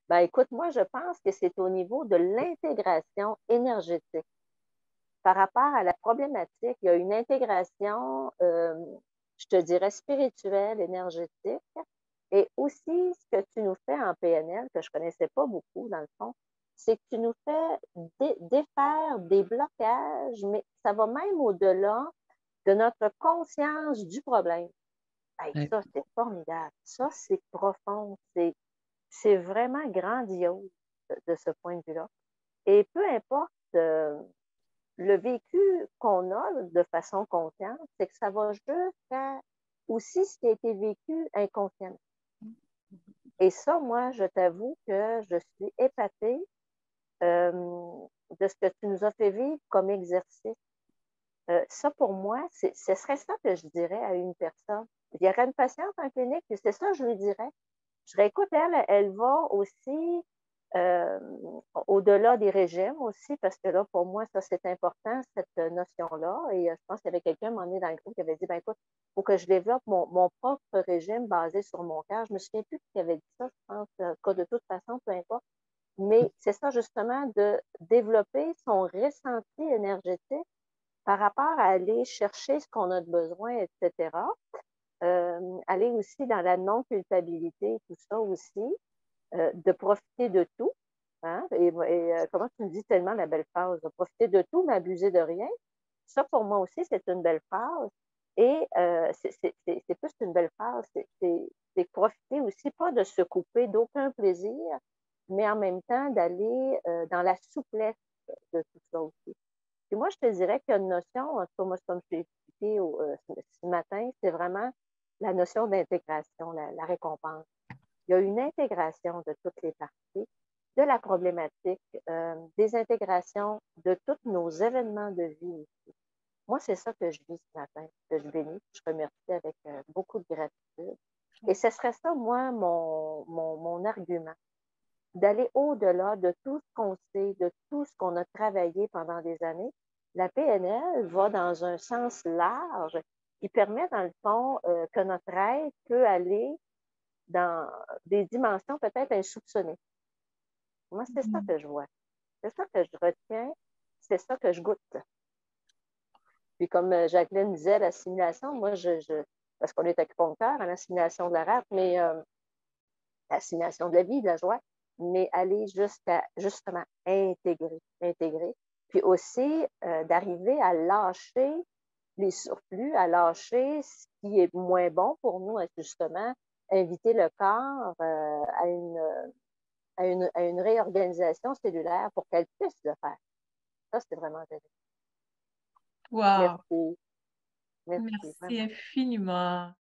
Ben, écoute, moi, je pense que c'est au niveau de l'intégration énergétique. Par rapport à la problématique, il y a une intégration, je te dirais spirituelle, énergétique et aussi ce que tu nous fais en PNL, que je connaissais pas beaucoup dans le fond, c'est que tu nous fais défaire des blocages, mais ça va même au-delà de notre conscience du problème. Hey, Ouais. ça, c'est formidable. Ça, c'est profond. C'est vraiment grandiose de ce point de vue-là. Et peu importe le vécu qu'on a de façon consciente, c'est que ça va jusqu'à aussi ce qui a été vécu inconsciemment. Et ça, moi, je t'avoue que je suis épatée euh, de ce que tu nous as fait vivre comme exercice. Ça, pour moi, ce serait ça que je dirais à une personne. Il y aurait une patiente en clinique, et c'est ça que je lui dirais. Je dirais, écoute, elle va aussi euh, au-delà des régimes aussi, parce que là, pour moi, ça, c'est important, cette notion-là. Et je pense qu'il y avait quelqu'un, à un moment donné, dans le groupe, qui avait dit, ben écoute, il faut que je développe mon propre régime basé sur mon cœur. Je me souviens plus qui avait dit ça, je pense, que de toute façon, peu importe. Mais c'est ça, justement, de développer son ressenti énergétique par rapport à aller chercher ce qu'on a de besoin, etc. Aller aussi dans la non-culpabilité, tout ça aussi, de profiter de tout. Hein? Comment tu me dis tellement la belle phrase, de profiter de tout, mais abuser de rien. Ça, pour moi aussi, c'est une belle phrase. Et c'est plus une belle phrase, c'est profiter aussi, pas de se couper d'aucun plaisir, mais en même temps d'aller dans la souplesse de tout ça aussi. Puis moi, je te dirais qu'il y a une notion, en tout cas, moi, comme je t'ai expliqué ce matin, c'est vraiment la notion d'intégration, la récompense. Il y a une intégration de toutes les parties, de la problématique, des intégrations de tous nos événements de vie. Moi, c'est ça que je vis ce matin, que je bénis, que je remercie avec beaucoup de gratitude. Et ce serait ça, moi, mon argument, d'aller au-delà de tout ce qu'on sait, de tout ce qu'on a travaillé pendant des années. La PNL va dans un sens large qui permet, dans le fond, que notre aide peut aller dans des dimensions peut-être insoupçonnées. Moi, c'est ça que je vois. C'est ça que je retiens. C'est ça que je goûte. Puis comme Jacqueline disait, l'assimilation, moi, parce qu'on est acupuncteur à l'assimilation de la rate, mais l'assimilation de la vie, de la joie, mais aller jusqu'à justement intégrer. Puis aussi d'arriver à lâcher les surplus, à lâcher ce qui est moins bon pour nous, et justement inviter le corps à une réorganisation cellulaire pour qu'elle puisse le faire. Ça, c'est vraiment intéressant. Wow, Merci. Merci, merci vraiment. infiniment.